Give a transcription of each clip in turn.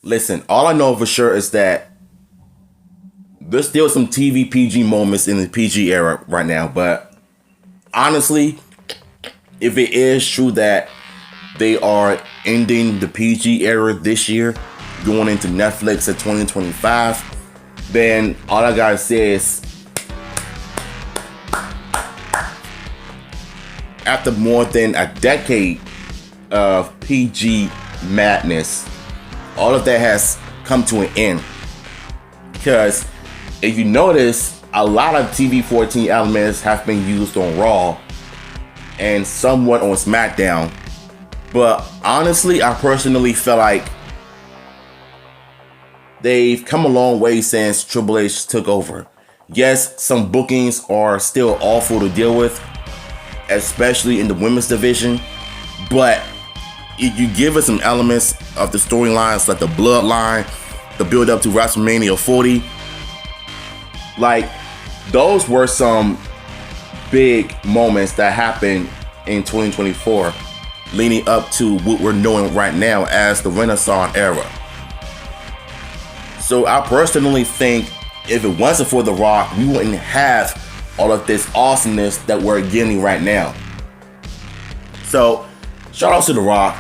Listen, all I know for sure is that there's still some TV PG moments in the PG era right now, but honestly, if it is true that they are ending the PG era this year, going into Netflix at 2025, then all I gotta say is, after more than a decade of PG madness, all of that has come to an end. Because if you notice, a lot of TV-14 elements have been used on Raw and somewhat on SmackDown. But honestly, I personally feel like they've come a long way since Triple H took over. Yes, some bookings are still awful to deal with, especially in the women's division, but if you give us some elements of the storylines like the bloodline, the build up to WrestleMania 40, like those were some big moments that happened in 2024 leading up to what we're knowing right now as the Renaissance era. So I personally think if it wasn't for The Rock, we wouldn't have all of this awesomeness that we're getting right now. So shout out to The Rock.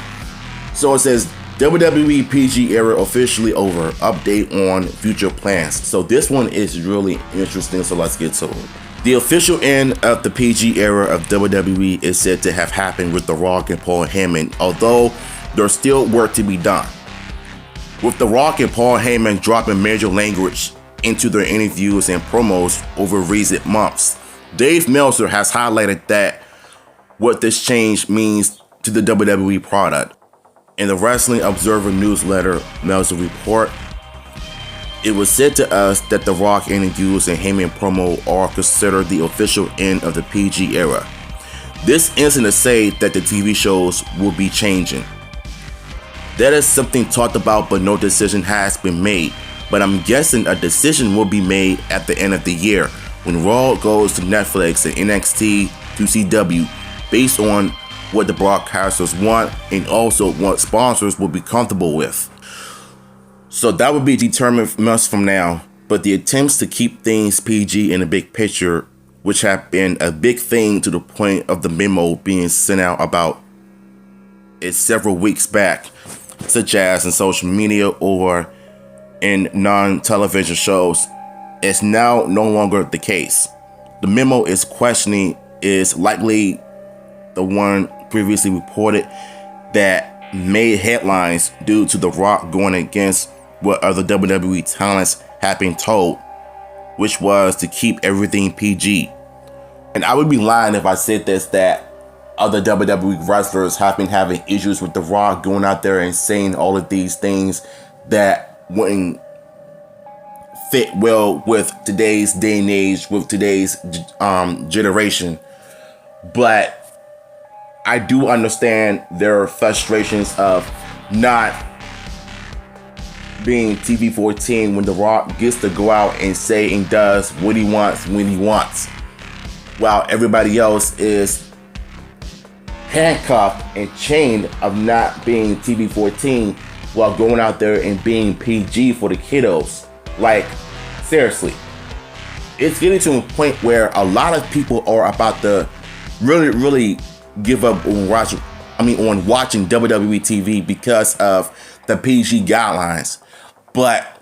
So it says WWE PG era officially over. Update on future plans. So this one is really interesting, so let's get to it. The official end of the PG era of WWE is said to have happened with The Rock and Paul Heyman, although there's still work to be done. With The Rock and Paul Heyman dropping major language into their interviews and promos over recent months, Dave Meltzer has highlighted that what this change means to the WWE product. In the Wrestling Observer newsletter Meltzer report, it was said to us that The Rock interviews and Heyman promo are considered the official end of the PG era. This isn't to say that the TV shows will be changing. That is something talked about, but no decision has been made. But I'm guessing a decision will be made at the end of the year when Raw goes to Netflix and NXT to CW, based on what the broadcasters want and also what sponsors will be comfortable with. So that would be determined months from now. But the attempts to keep things PG in the big picture, which have been a big thing to the point of the memo being sent out about it several weeks back, such as in social media or in non-television shows, is now no longer the case. The memo is questioning is likely the one previously reported that made headlines due to The Rock going against what other WWE talents have been told, which was to keep everything PG. And I would be lying if I said this, that other WWE wrestlers have been having issues with The Rock going out there and saying all of these things that wouldn't fit well with today's day and age, with today's generation. But I do understand their frustrations of not being TV-14 when The Rock gets to go out and say and does what he wants when he wants, while everybody else is handcuffed and chained of not being TV-14 while going out there and being PG for the kiddos. Like, seriously, it's getting to a point where a lot of people are about to really give up on watching WWE TV because of the PG guidelines. But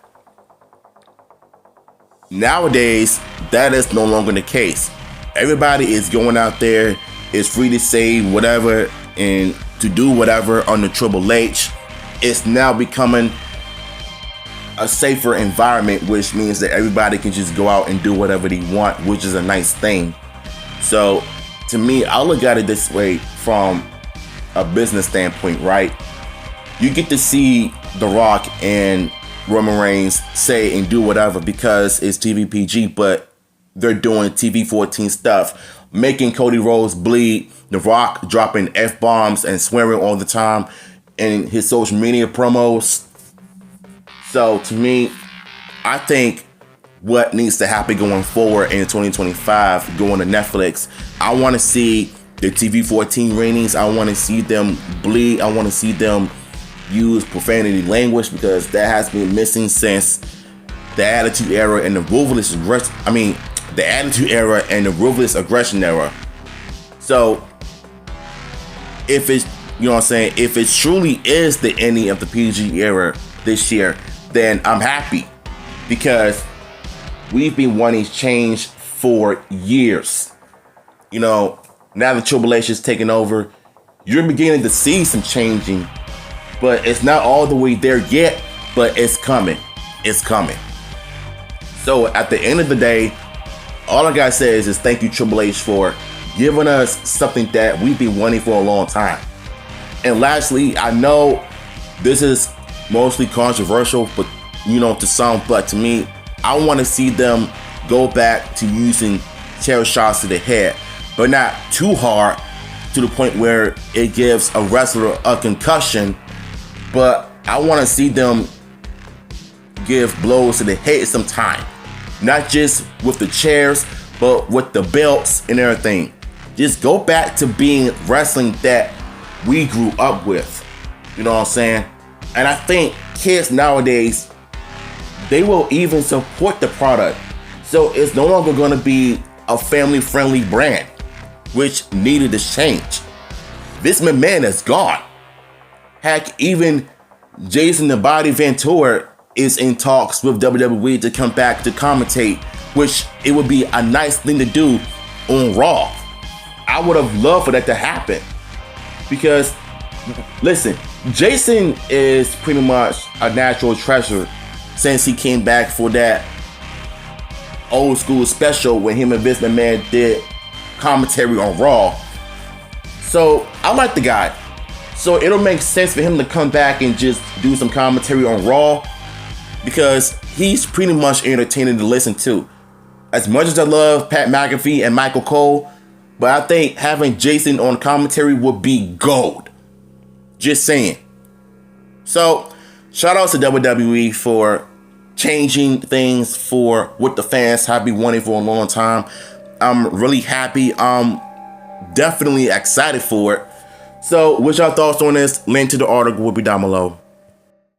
nowadays, that is no longer the case. Everybody is going out there, is free to say whatever and to do whatever on the Triple H. It's now becoming a safer environment, which means that everybody can just go out and do whatever they want, which is a nice thing. So to me, I look at it this way from a business standpoint, right? You get to see The Rock and Roman Reigns say and do whatever because it's TV PG, but they're doing TV-14 stuff, making Cody Rhodes bleed, The Rock dropping F-bombs and swearing all the time in his social media promos. So to me, I think what needs to happen going forward in 2025, going to Netflix, I want to see the TV-14 ratings. I want to see them bleed. I want to see them use profanity language, because that has been missing since the Attitude Era and the Ruthless Aggression. The Attitude Era and the Ruthless Aggression Era. So, if it's, if it truly is the ending of the PG era this year, then I'm happy, because we've been wanting change for years. Now that Triple H is taking over, you're beginning to see some changing, but it's not all the way there yet, but it's coming. It's coming. So at the end of the day, all I gotta say is thank you, Triple H, for giving us something that we've been wanting for a long time. And lastly, I know this is mostly controversial, but to some, but to me, I want to see them go back to using chair shots to the head, but not too hard to the point where it gives a wrestler a concussion. But I want to see them give blows to the head sometime, not just with the chairs, but with the belts and everything. Just go back to being wrestling that we grew up with. You know what I'm saying? And I think kids nowadays, they will even support the product. So it's no longer going to be a family-friendly brand, which needed to change. Vince McMahon is gone. Heck, even Jason the Body Ventura is in talks with WWE to come back to commentate, which it would be a nice thing to do on Raw. I would have loved for that to happen, because listen, Jason is pretty much a natural treasure since he came back for that old school special when him and Vince McMahon did commentary on Raw. So I like the guy. So it'll make sense for him to come back and just do some commentary on Raw, because he's pretty much entertaining to listen to. As much as I love Pat McAfee and Michael Cole, but I think having Jason on commentary would be gold. Just saying. So, shout out to WWE for changing things for what the fans have been wanting for a long time. I'm really happy. I'm definitely excited for it. So, what's your thoughts on this? Link to the article will be down below.